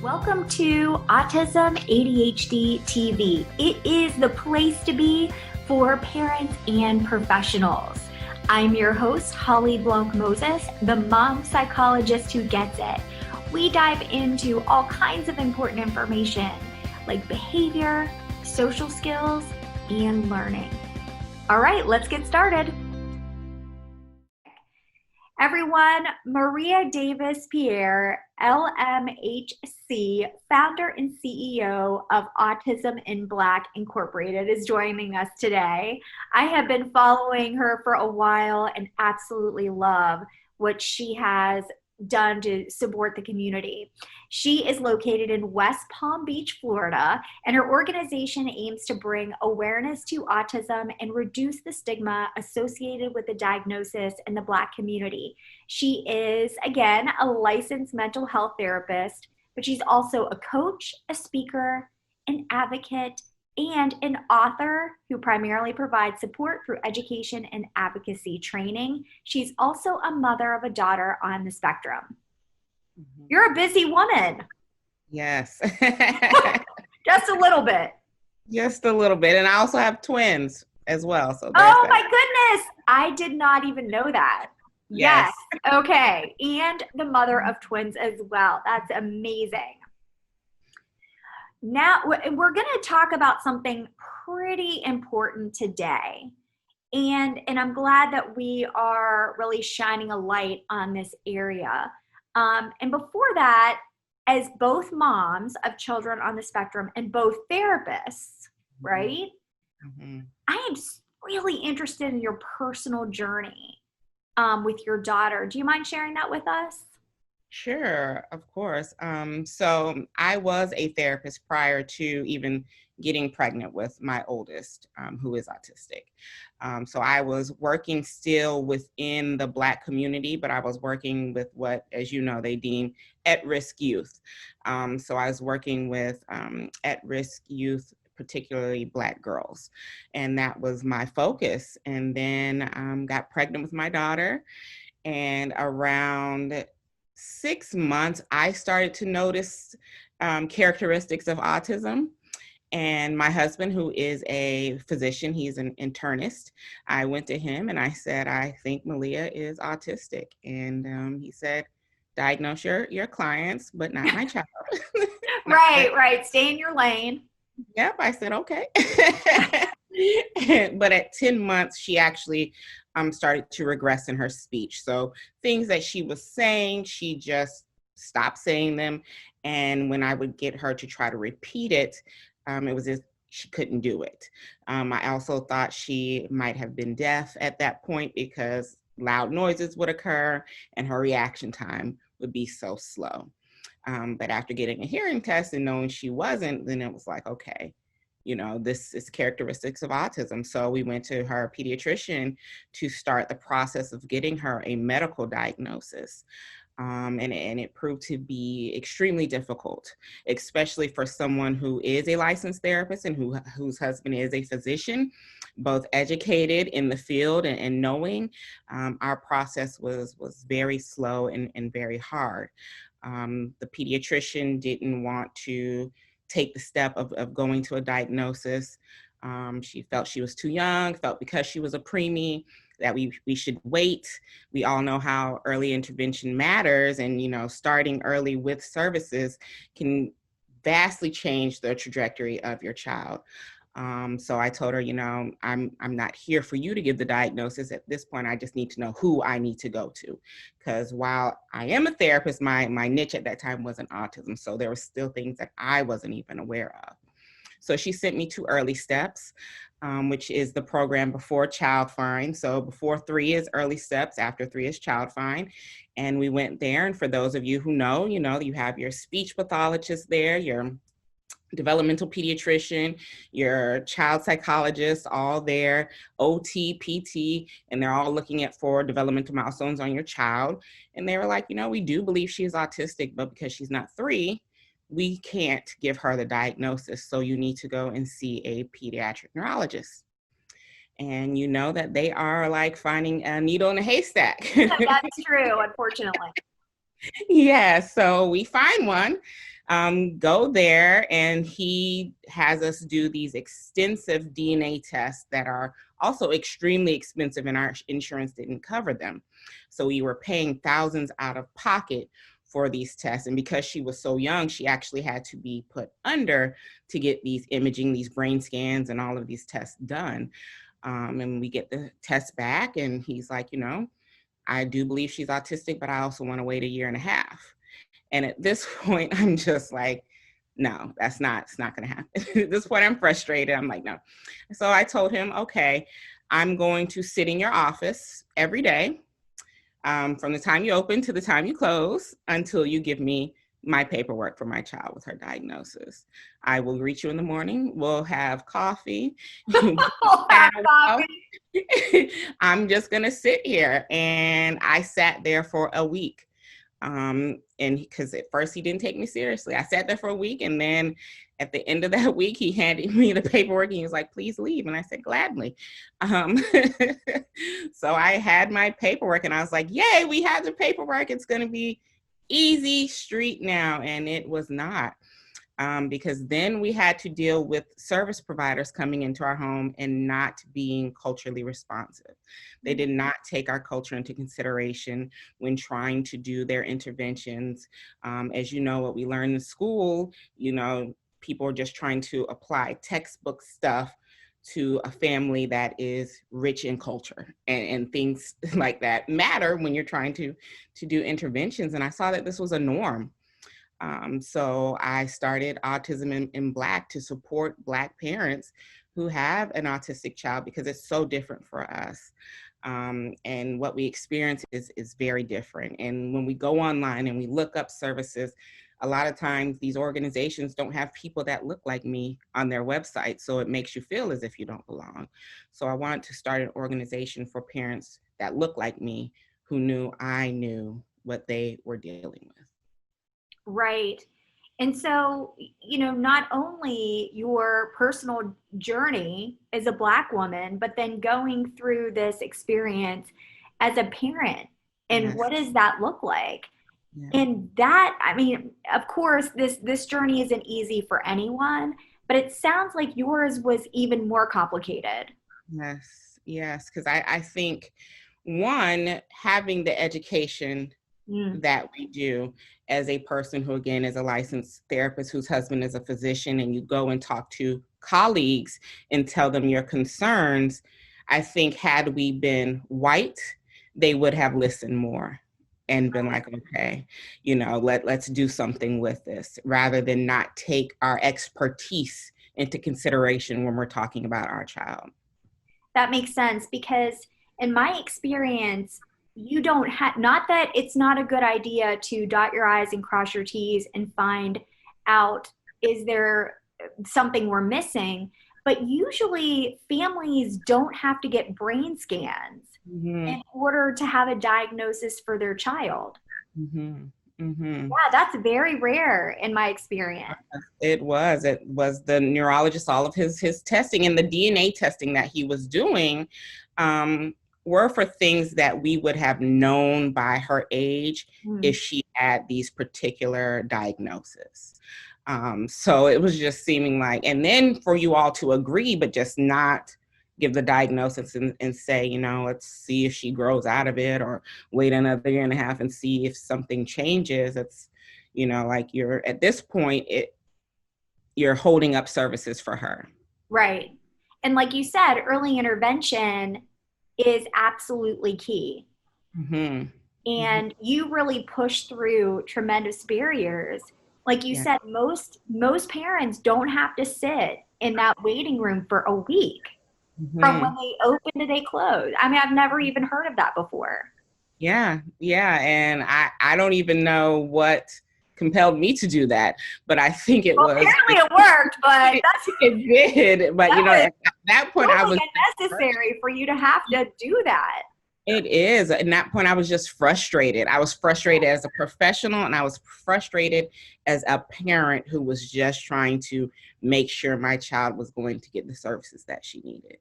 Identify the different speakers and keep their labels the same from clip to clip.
Speaker 1: Welcome to Autism ADHD TV. It is the place to be for parents and professionals. I'm your host, Holly Blanc Moses, the mom psychologist who gets it. We dive into all kinds of important information like behavior, social skills, and learning. All right, let's get started. Everyone, Maria Davis-Pierre, LMHC, founder and CEO of Autism in Blanc Incorporated, is joining us today. I have been following her for a while and absolutely love what she has done to support the community. She is located in West Palm Beach, Florida, and her organization aims to bring awareness to autism and reduce the stigma associated with the diagnosis in the Black community. She is, again, a licensed mental health therapist, but she's also a coach, a speaker, an advocate, and an author who primarily provides support through education and advocacy training. She's also a mother of a daughter on the spectrum. Mm-hmm. You're a busy woman.
Speaker 2: Yes.
Speaker 1: Just a little bit.
Speaker 2: Just a little bit. And I also have twins as well. So
Speaker 1: oh my goodness. I did not even know that. Yes. Okay. And the mother of twins as well. That's amazing. Now, we're going to talk about something pretty important today. And I'm glad that we are really shining a light on this area. And before that, as both moms of children on the spectrum and both therapists, right? Mm-hmm. I am really interested in your personal journey with your daughter. Do you mind sharing that with us?
Speaker 2: Sure, of course. So I was a therapist prior to even getting pregnant with my oldest, who is autistic. So I was working still within the Black community, but I was working with what, as you know, they deem at-risk youth. So I was working with at-risk youth, particularly Black girls. And that was my focus. And then got pregnant with my daughter. And around 6 months, I started to notice characteristics of autism. And my husband, who is a physician, he's an internist, I went to him and I said, I think Malia is autistic. And he said, diagnose your clients, but not my child.
Speaker 1: Right. Stay in your lane.
Speaker 2: Yep, I said, okay. But at 10 months, she actually started to regress in her speech. So things that she was saying, she just stopped saying them. And when I would get her to try to repeat it, it was as she couldn't do it. I also thought she might have been deaf at that point because loud noises would occur and her reaction time would be so slow. But after getting a hearing test and knowing she wasn't, then it was like, okay, you know, this is characteristics of autism. So we went to her pediatrician to start the process of getting her a medical diagnosis. And it proved to be extremely difficult, especially for someone who is a licensed therapist and whose husband is a physician, both educated in the field and knowing. Our process was very slow and very hard. The pediatrician didn't want to take the step of going to a diagnosis. She felt she was too young, felt because she was a preemie that we should wait. We all know how early intervention matters, and, you know, starting early with services can vastly change the trajectory of your child. So I told her, you know, I'm not here for you to give the diagnosis. At this point, I just need to know who I need to go to. Because while I am a therapist, my niche at that time wasn't autism. So there were still things that I wasn't even aware of. So she sent me to Early Steps, which is the program before Child Find. So before 3 is Early Steps, after 3 is Child Find. And we went there. And for those of you who know, you know, you have your speech pathologist there, your developmental pediatrician, your child psychologist, all there, OT, PT, and they're all looking at 4 developmental milestones on your child. And they were like, you know, we do believe she is autistic, but because she's not 3, we can't give her the diagnosis. So you need to go and see a pediatric neurologist. And you know that they are like finding a needle in a haystack.
Speaker 1: That's true, unfortunately.
Speaker 2: Yeah, so we find one. go there, and he has us do these extensive DNA tests that are also extremely expensive, and our insurance didn't cover them. So we were paying thousands out of pocket for these tests. And because she was so young, she actually had to be put under to get these imaging, these brain scans, and all of these tests done. And we get the test back, and he's like, I do believe she's autistic, but I also want to wait 1.5 years. And at this point, I'm just like, no, it's not going to happen. At this point, I'm frustrated. I'm like, no. So I told him, okay, I'm going to sit in your office every day, from the time you open to the time you close, until you give me my paperwork for my child with her diagnosis. I will greet you in the morning. We'll have coffee. I'm just going to sit here. And I sat there for a week. And because at first he didn't take me seriously. I sat there for a week, and then at the end of that week, he handed me the paperwork, and he was like, please leave. And I said, gladly. So I had my paperwork, and I was like, yay, we had the paperwork. It's going to be easy street now. And it was not. Because then we had to deal with service providers coming into our home and not being culturally responsive. They did not take our culture into consideration when trying to do their interventions. As you know, what we learned in school, people are just trying to apply textbook stuff to a family that is rich in culture, and things like that matter when you're trying to do interventions. And I saw that this was a norm. So I started Autism in Black to support Black parents who have an autistic child, because it's so different for us. And what we experience is very different. And when we go online and we look up services, a lot of times these organizations don't have people that look like me on their website. So it makes you feel as if you don't belong. So I wanted to start an organization for parents that look like me, who knew I knew what they were dealing with.
Speaker 1: Right. And so, not only your personal journey as a Black woman, but then going through this experience as a parent, and
Speaker 2: Yes.
Speaker 1: what does that look like?
Speaker 2: Yeah.
Speaker 1: And that, of course, this journey isn't easy for anyone, but it sounds like yours was even more complicated.
Speaker 2: Yes. Because I think, one, having the education that we do as a person who, again, is a licensed therapist whose husband is a physician, and you go and talk to colleagues and tell them your concerns, I think had we been white, they would have listened more and been like, okay, let's do something with this, rather than not take our expertise into consideration when we're talking about our child.
Speaker 1: That makes sense, because in my experience, you don't have, not that it's not a good idea to dot your I's and cross your T's and find out, is there something we're missing? But usually families don't have to get brain scans in order to have a diagnosis for their child. Yeah, that's very rare in my experience.
Speaker 2: It was the neurologist, all of his testing and the DNA testing that he was doing, were for things that we would have known by her age if she had these particular diagnoses. So it was just seeming like, and then for you all to agree, but just not give the diagnosis and say, let's see if she grows out of it, or wait another 1.5 years and see if something changes. It's, like you're at this point, you're holding up services for her.
Speaker 1: Right. And like you said, early intervention is absolutely key. And you really push through tremendous barriers. Like you said, most parents don't have to sit in that waiting room for a week from when they open to they close. I've never even heard of that before.
Speaker 2: Yeah. And I don't even know what compelled me to do that, but I think it was.
Speaker 1: Apparently it worked, but
Speaker 2: it did. But at that point,
Speaker 1: totally
Speaker 2: I was
Speaker 1: necessary for you to have to do that.
Speaker 2: It is. At that point, I was just frustrated. I was frustrated as a professional, and I was frustrated as a parent who was just trying to make sure my child was going to get the services that she needed.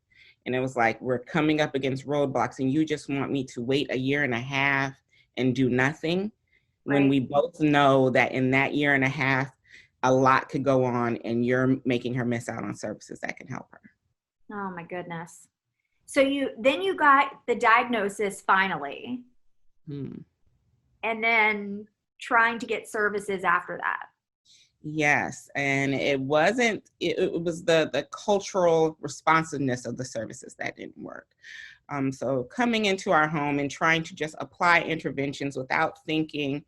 Speaker 2: And it was like, we're coming up against roadblocks, and you just want me to wait 1.5 years and do nothing, when we both know that in that 1.5 years, a lot could go on and you're making her miss out on services that can help her.
Speaker 1: Oh my goodness. So you got the diagnosis finally, and then trying to get services after that.
Speaker 2: Yes, and it was the cultural responsiveness of the services that didn't work. So coming into our home and trying to just apply interventions without thinking,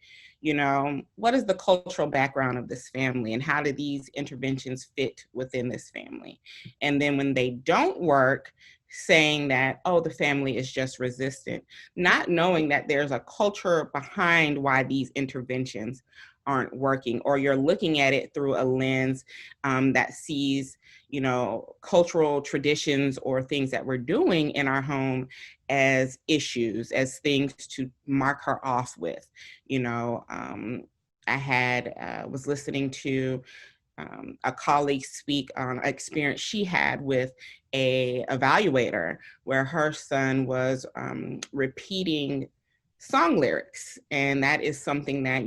Speaker 2: what is the cultural background of this family and how do these interventions fit within this family? And then when they don't work, saying that, oh, the family is just resistant, not knowing that there's a culture behind why these interventions aren't working, or you're looking at it through a lens that sees, cultural traditions or things that we're doing in our home as issues, as things to mark her off with. I was listening to a colleague speak on an experience she had with a evaluator where her son was repeating song lyrics. And that is something that,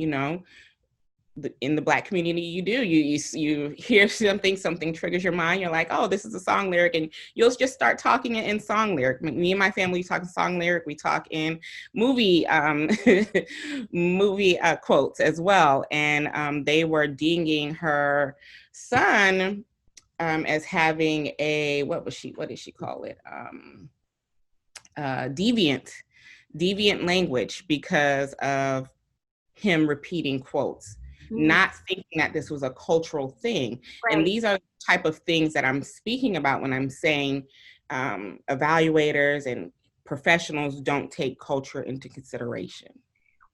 Speaker 2: in the Black community, you hear something triggers your mind. You're like, oh, this is a song lyric, and you'll just start talking in song lyric. Me and my family, we talk in song lyric. We talk in movie movie quotes as well. And they were dinging her son as having what did she call it? Deviant language because of him repeating quotes. Not thinking that this was a cultural thing. Right. And these are the type of things that I'm speaking about when I'm saying evaluators and professionals don't take culture into consideration.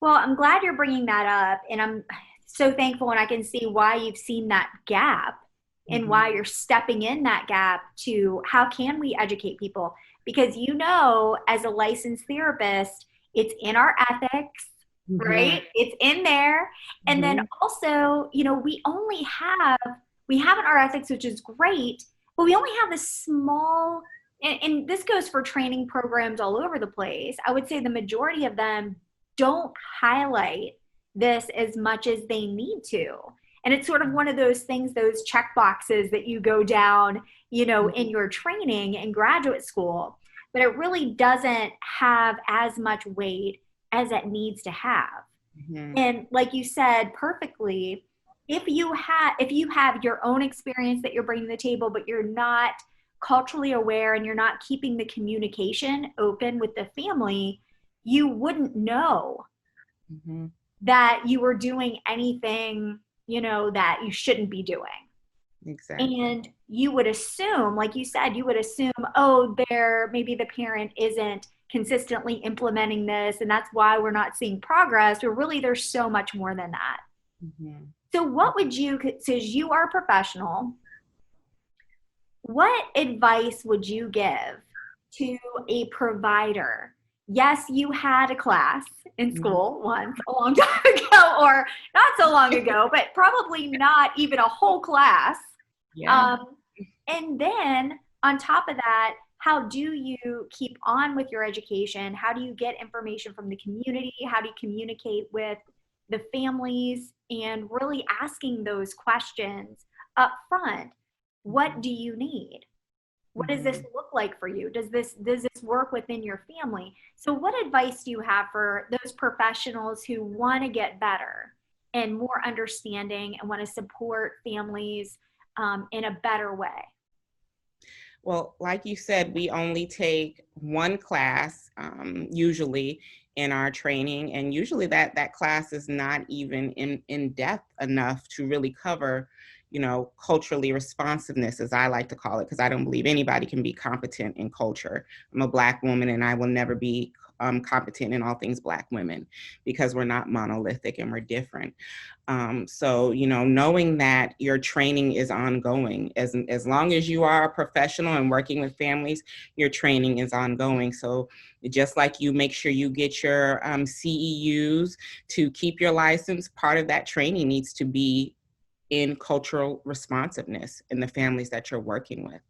Speaker 1: Well, I'm glad you're bringing that up. And I'm so thankful, and I can see why you've seen that gap and why you're stepping in that gap to how can we educate people? Because as a licensed therapist, it's in our ethics. Right? It's in there. And then also, we have in our ethics, which is great, but we only have this small, and this goes for training programs all over the place. I would say the majority of them don't highlight this as much as they need to. And it's sort of one of those things, those check boxes that you go down, in your training in graduate school, but it really doesn't have as much weight as it needs to have. And like you said perfectly, if you have your own experience that you're bringing to the table, but you're not culturally aware and you're not keeping the communication open with the family, you wouldn't know that you were doing anything, that you shouldn't be doing.
Speaker 2: Exactly.
Speaker 1: And you would assume, like you said, oh, maybe the parent isn't consistently implementing this, and that's why we're not seeing progress. But really, there's so much more than that. So what would since you are a professional, what advice would you give to a provider? Yes, you had a class in school once a long time ago, or not so long ago, but probably not even a whole class. Yeah. And then on top of that, how do you keep on with your education? How do you get information from the community? How do you communicate with the families? And really asking those questions up front. What do you need? What does this look like for you? Does this work within your family? So what advice do you have for those professionals who want to get better and more understanding and want to support families in a better way?
Speaker 2: Well, like you said, we only take one class usually in our training, and usually that class is not even in depth enough to really cover, culturally responsiveness, as I like to call it, because I don't believe anybody can be competent in culture. I'm a Black woman, and I will never be competent in all things Black women because we're not monolithic and we're different. So, knowing that your training is ongoing, as long as you are a professional and working with families, your training is ongoing. So just like you make sure you get your CEUs to keep your license, part of that training needs to be in cultural responsiveness in the families that you're working with,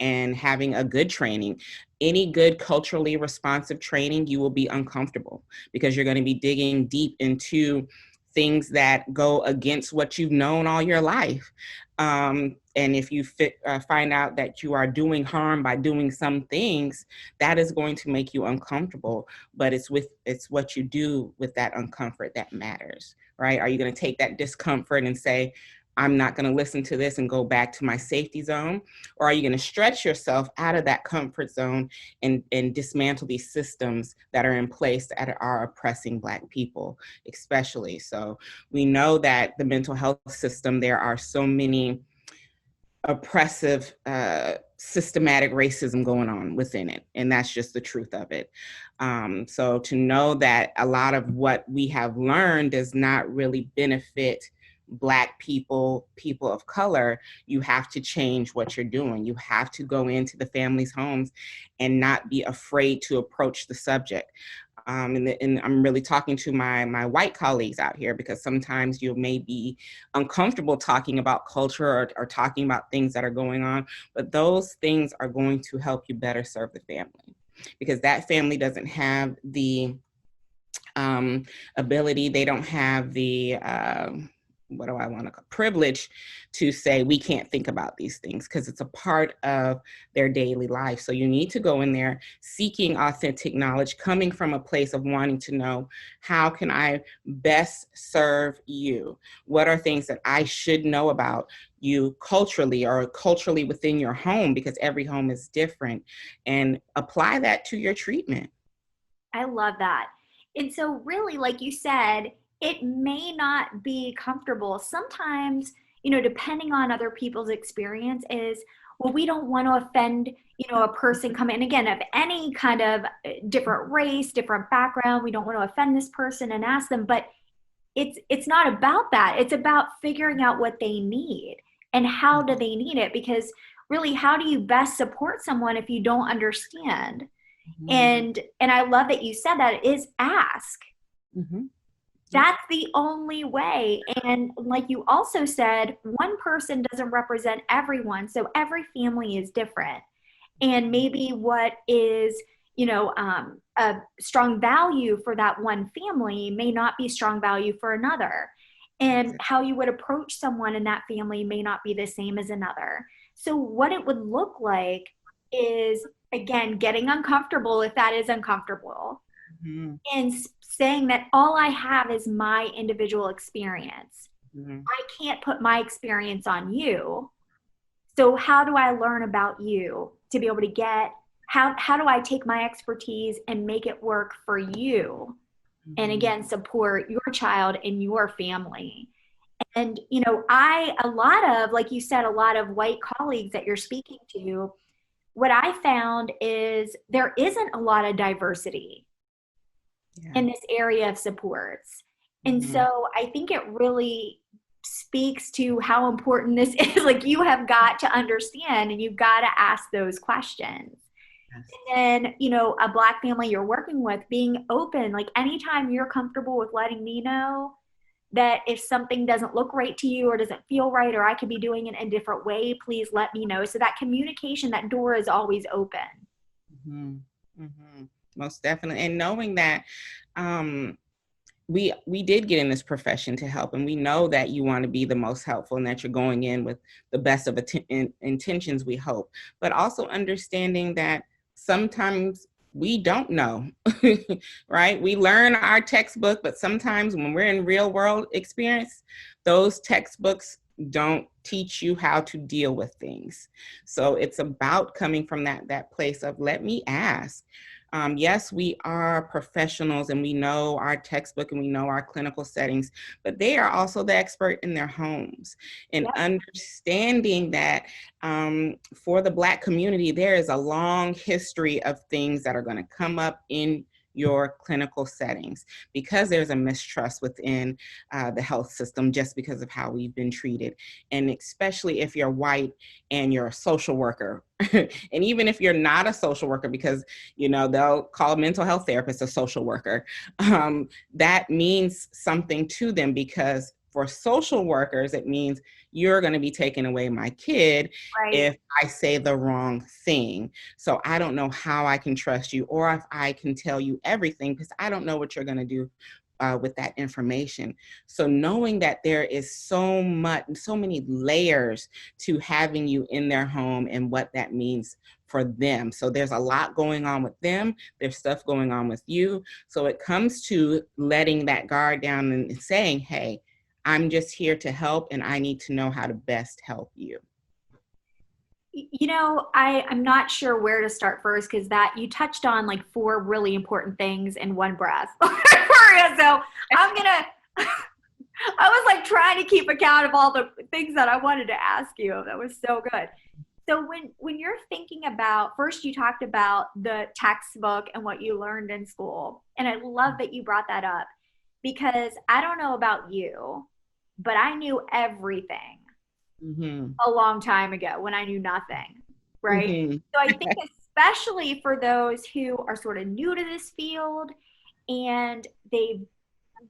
Speaker 2: and having a good training. Any good culturally responsive training, you will be uncomfortable because you're going to be digging deep into things that go against what you've known all your life. And if you find out that you are doing harm by doing some things, that is going to make you uncomfortable. But it's what you do with that uncomfort that matters, right? Are you going to take that discomfort and say, I'm not going to listen to this and go back to my safety zone? Or are you going to stretch yourself out of that comfort zone and dismantle these systems that are in place that are oppressing Black people, especially? So we know that the mental health system, there are so many oppressive, systematic racism going on within it. And that's just the truth of it. So to know that a lot of what we have learned does not really benefit Black people, people of color, you have to change what you're doing. You have to go into the families' homes and not be afraid to approach the subject. And I'm really talking to my white colleagues out here, because sometimes you may be uncomfortable talking about culture or talking about things that are going on, but those things are going to help you better serve the family, because that family doesn't have the ability, they don't have the privilege to say we can't think about these things, because it's a part of their daily life. So you need to go in there seeking authentic knowledge, coming from a place of wanting to know, how can I best serve you? What are things that I should know about you culturally, or culturally within your home, because every home is different, and apply that to your treatment.
Speaker 1: I love that. And so really, like you said, it may not be comfortable. Sometimes, depending on other people's experience is, well, we don't want to offend, a person coming in, again, of any kind of different race, different background. We don't want to offend this person and ask them, but it's not about that. It's about figuring out what they need and how do they need it, because really, how do you best support someone if you don't understand? And I love that you said that, is ask. That's the only way. And like you also said, one person doesn't represent everyone. So every family is different. And maybe what is, a strong value for that one family may not be strong value for another. And how you would approach someone in that family may not be the same as another. So what it would look like is, again, getting uncomfortable if that is uncomfortable. And saying that all I have is my individual experience. I can't put my experience on you. So how do I learn about you to be able to get, how do I take my expertise and make it work for you? And again, support your child and your family. And, a lot of, like you said, a lot of white colleagues that you're speaking to, what I found is there isn't a lot of diversity in this area of supports. And so I think it really speaks to how important this is. Like, you have got to understand and you've got to ask those questions. And then, a Black family you're working with, being open, like anytime you're comfortable with letting me know that if something doesn't look right to you or doesn't feel right, or I could be doing it in a different way, please let me know. So that communication, that door is always open.
Speaker 2: Most definitely. And knowing that we did get in this profession to help, and we know that you want to be the most helpful and that you're going in with the best of intentions, we hope, but also understanding that sometimes we don't know, right? We learn our textbook, but sometimes when we're in real world experience, those textbooks don't teach you how to deal with things. So it's about coming from that place of, let me ask. Yes, we are professionals and we know our textbook and we know our clinical settings, but they are also the expert in their homes. And understanding that for the Black community, there is a long history of things that are going to come up in your clinical settings, because there's a mistrust within the health system just because of how we've been treated. And especially if you're white and you're a social worker, and even if you're not a social worker, because, they'll call a mental health therapist a social worker, that means something to them, because for social workers, it means you're going to be taking away my kid if I say the wrong thing. So I don't know how I can trust you, or if I can tell you everything, because I don't know what you're going to do with that information. So knowing that there is so many layers to having you in their home and what that means for them. So there's a lot going on with them. There's stuff going on with you. So it comes to letting that guard down and saying, hey, I'm just here to help, and I need to know how to best help you.
Speaker 1: You know, I'm not sure where to start first, because that you touched on like 4 really important things in one breath. So I'm gonna, I was like trying to keep account of all the things that I wanted to ask you. That was so good. So when you're thinking about, first you talked about the textbook and what you learned in school. And I love that you brought that up, because I don't know about you, but I knew everything a long time ago when I knew nothing, right? So I think especially for those who are sort of new to this field and they've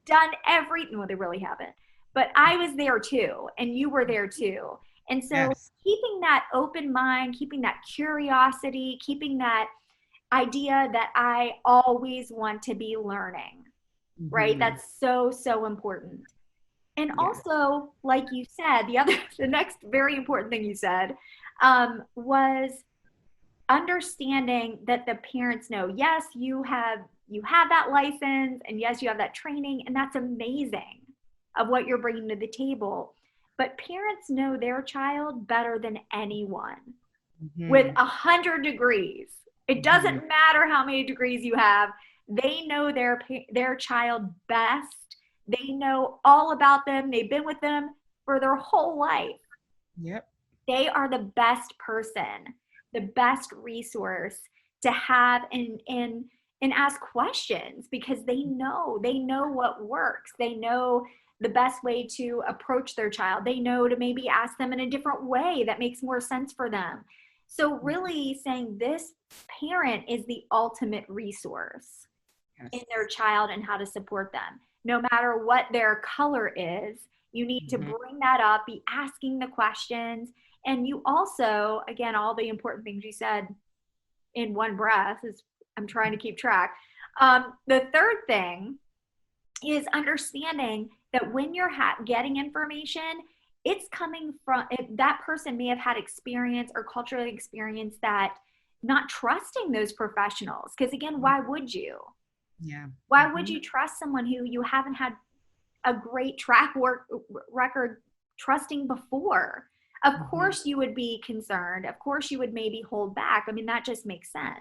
Speaker 1: done everything, well, they really haven't, but I was there too, and you were there too. And so
Speaker 2: Yes.
Speaker 1: keeping that open mind, keeping that curiosity, keeping that idea that I always want to be learning, right? That's so, so important. And also, like you said, the next very important thing you said was understanding that the parents know, yes, you have that license, and yes, you have that training, and that's amazing of what you're bringing to the table. But parents know their child better than anyone with 100 degrees. It doesn't matter how many degrees you have. They know their child best. They know all about them. They've been with them for their whole life.
Speaker 2: Yep.
Speaker 1: They are the best person, the best resource to have and ask questions, because they know what works. They know the best way to approach their child. They know to maybe ask them in a different way that makes more sense for them. So really saying this parent is the ultimate resource in their child and how to support them. No matter what their color is, you need to bring that up, be asking the questions. And you also, again, all the important things you said in one breath, is I'm trying to keep track. The third thing is understanding that when you're getting information, it's coming from, that person may have had experience or cultural experience that not trusting those professionals. Because again, why would you?
Speaker 2: Yeah.
Speaker 1: Why would you trust someone who you haven't had a great record trusting before? Of course you would be concerned. Of course you would maybe hold back. I mean, that just makes sense.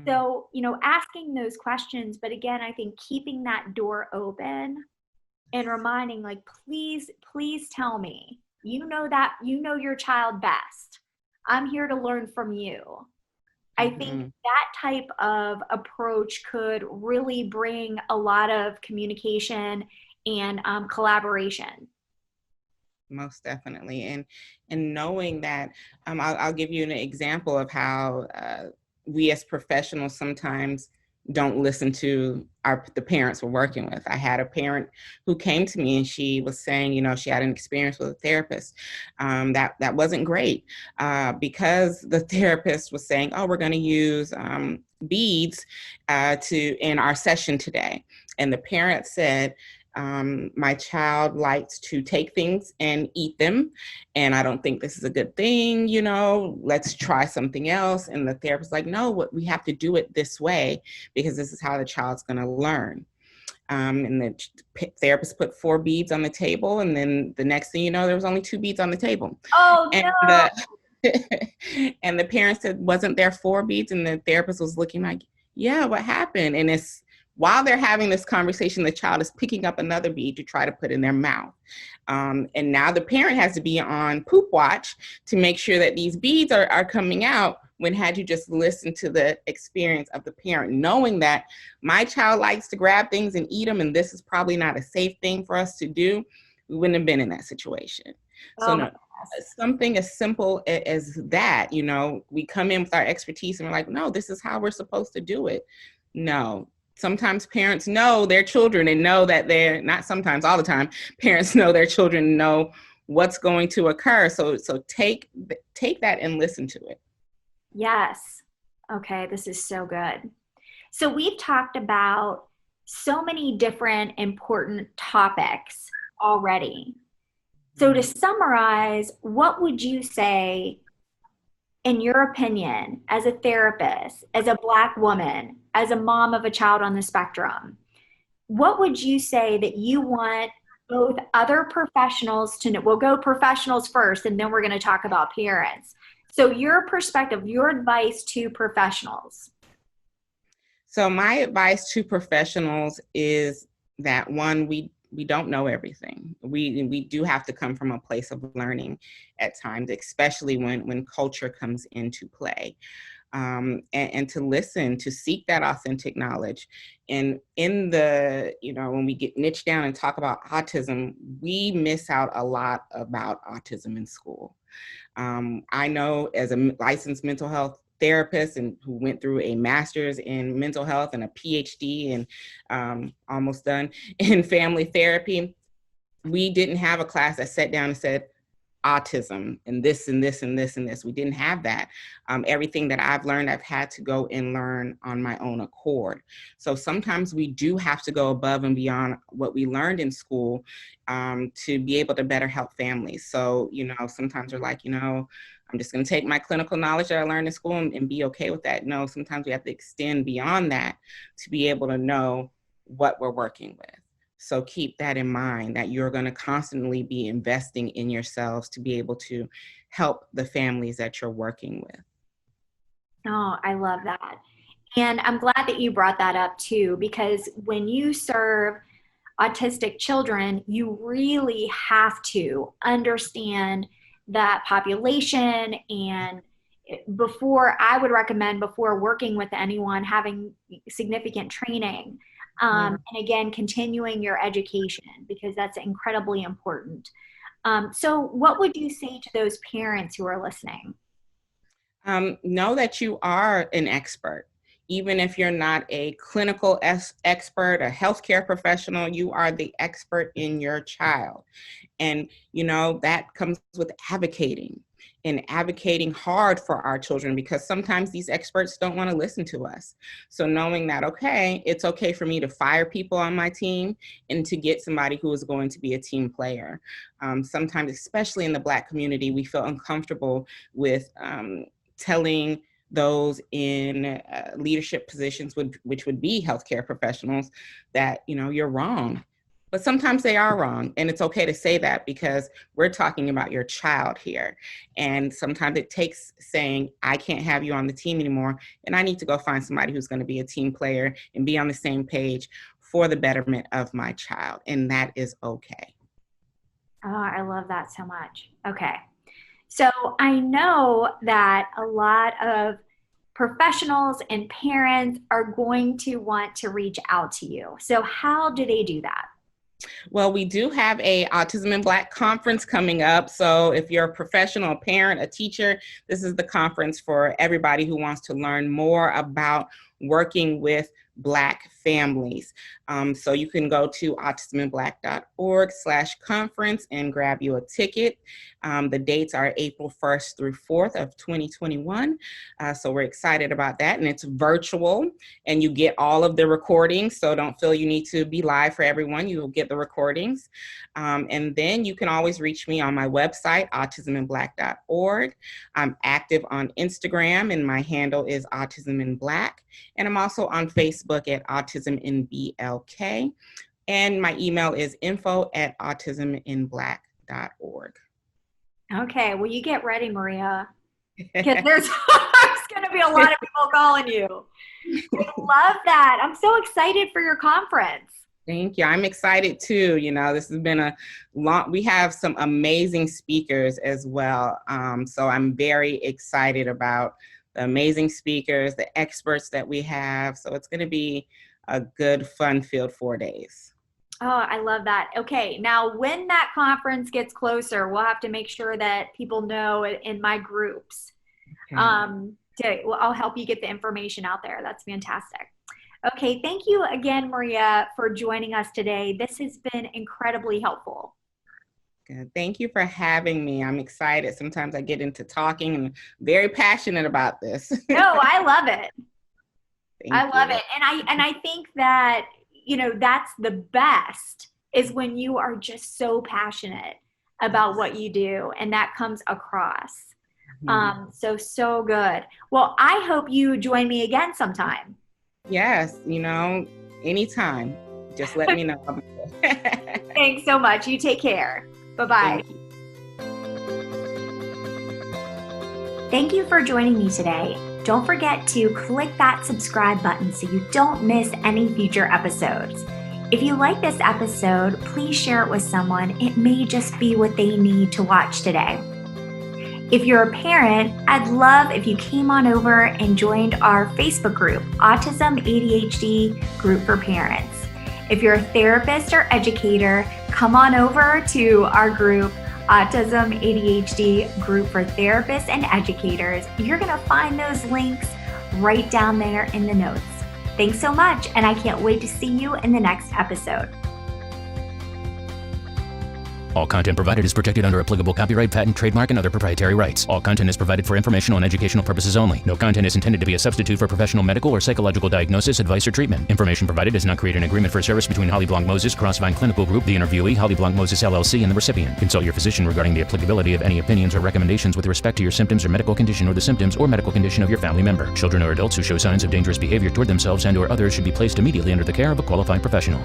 Speaker 1: So, you know, asking those questions, but again, I think keeping that door open and reminding, like, please tell me, you know your child best. I'm here to learn from you. I think that type of approach could really bring a lot of communication and collaboration.
Speaker 2: Most definitely. And knowing that, I'll give you an example of how we as professionals sometimes don't listen to the parents we're working with. I had a parent who came to me and she was saying, you know, she had an experience with a therapist that wasn't great because the therapist was saying, oh, we're going to use beads in our session today. And the parent said, my child likes to take things and eat them, and I don't think this is a good thing, you know, let's try something else. And the therapist's like, no, we have to do it this way because this is how the child's going to learn. And the therapist put 4 beads on the table, and then the next thing you know, there was only 2 beads on the table.
Speaker 1: Oh,
Speaker 2: and
Speaker 1: no.
Speaker 2: And the parent said, wasn't there 4 beads? And the therapist was looking like, yeah, what happened? And it's while they're having this conversation, the child is picking up another bead to try to put in their mouth. And now the parent has to be on poop watch to make sure that these beads are coming out, when had you just listened to the experience of the parent, knowing that my child likes to grab things and eat them, and this is probably not a safe thing for us to do, we wouldn't have been in that situation. So no, something as simple as that, you know, we come in with our expertise and we're like, no, this is how we're supposed to do it. No. Sometimes parents know their children and know that they're not sometimes, all the time, parents know their children, know what's going to occur. So take that and listen to it.
Speaker 1: Yes. Okay. This is so good. So we've talked about so many different important topics already. So to summarize, what would you say, in your opinion, as a therapist, as a Black woman, as a mom of a child on the spectrum, what would you say that you want both other professionals to know? We'll go professionals first, and then we're going to talk about parents. So your perspective, your advice to professionals.
Speaker 2: So my advice to professionals is that, one, we don't know everything. We do have to come from a place of learning at times, especially when culture comes into play. And to listen, to seek that authentic knowledge. And in the, when we get niche down and talk about autism, we miss out a lot about autism in school. I know, as a licensed mental health therapist and who went through a master's in mental health and a PhD and almost done in family therapy, we didn't have a class that sat down and said, autism and this and this and this and this. We didn't have that. Everything that I've learned, I've had to go and learn on my own accord. So sometimes we do have to go above and beyond what we learned in school to be able to better help families. So, sometimes we're like, I'm just going to take my clinical knowledge that I learned in school and be okay with that. No, sometimes we have to extend beyond that to be able to know what we're working with. So keep that in mind, that you're going to constantly be investing in yourselves to be able to help the families that you're working with.
Speaker 1: Oh, I love that. And I'm glad that you brought that up too, because when you serve autistic children, you really have to understand that population. And I would recommend, before working with anyone, having significant training. And again, continuing your education, because that's incredibly important. So what would you say to those parents who are listening?
Speaker 2: Know that you are an expert. Even if you're not a clinical expert, a healthcare professional, you are the expert in your child. And, that comes with advocating and advocating hard for our children, because sometimes these experts don't want to listen to us. So knowing that, okay, it's okay for me to fire people on my team and to get somebody who is going to be a team player. Sometimes, especially in the Black community, we feel uncomfortable with telling those in leadership positions, which would be healthcare professionals, that, you're wrong. But sometimes they are wrong. And it's okay to say that, because we're talking about your child here. And sometimes it takes saying, I can't have you on the team anymore, and I need to go find somebody who's going to be a team player and be on the same page for the betterment of my child. And that is okay.
Speaker 1: Oh, I love that so much. Okay. So I know that a lot of professionals and parents are going to want to reach out to you. So how do they do that?
Speaker 2: Well, we do have a Autism in Black conference coming up. So if you're a professional, a parent, a teacher, this is the conference for everybody who wants to learn more about working with Black families. So you can go to autisminblack.org/conference and grab you a ticket. The dates are April 1st through 4th of 2021. So we're excited about that. And it's virtual, and you get all of the recordings. So don't feel you need to be live for everyone. You will get the recordings. And then you can always reach me on my website, autisminblack.org. I'm active on Instagram, and my handle is Autism in Black. And I'm also on Facebook at Autism in BLK. And my email is info@autisminblack.org.
Speaker 1: Okay, well, you get ready, Maria, because there's going to be a lot of people calling you. I love that. I'm so excited for your conference.
Speaker 2: Thank you. I'm excited too. This has been we have some amazing speakers as well. So I'm very excited about the amazing speakers, the experts that we have. So it's going to be a good, fun-filled 4 days.
Speaker 1: Oh, I love that. Okay, now when that conference gets closer, we'll have to make sure that people know in my groups. Okay. I'll help you get the information out there. That's fantastic. Okay, thank you again, Maria, for joining us today. This has been incredibly helpful.
Speaker 2: Good. Thank you for having me. I'm excited. Sometimes I get into talking and very passionate about this.
Speaker 1: No, I love it. I love it. And I think that, that's the best, is when you are just so passionate about what you do, and that comes across. So good. Well, I hope you join me again sometime.
Speaker 2: Yes, anytime. Just let me know.
Speaker 1: Thanks so much. You take care. Bye-bye. Thank you for joining me today. Don't forget to click that subscribe button so you don't miss any future episodes. If you like this episode, please share it with someone. It may just be what they need to watch today. If you're a parent, I'd love if you came on over and joined our Facebook group, Autism ADHD Group for Parents. If you're a therapist or educator, come on over to our group, Autism ADHD Group for Therapists and Educators. You're going to find those links right down there in the notes. Thanks so much, and I can't wait to see you in the next episode.
Speaker 3: All content provided is protected under applicable copyright, patent, trademark, and other proprietary rights. All content is provided for informational and educational purposes only. No content is intended to be a substitute for professional medical or psychological diagnosis, advice, or treatment. Information provided does not create an agreement for service between Holly Blanc Moses, Crossvine Clinical Group, the interviewee, Holly Blanc Moses LLC, and the recipient. Consult your physician regarding the applicability of any opinions or recommendations with respect to your symptoms or medical condition, or the symptoms or medical condition of your family member. Children or adults who show signs of dangerous behavior toward themselves and/or others should be placed immediately under the care of a qualified professional.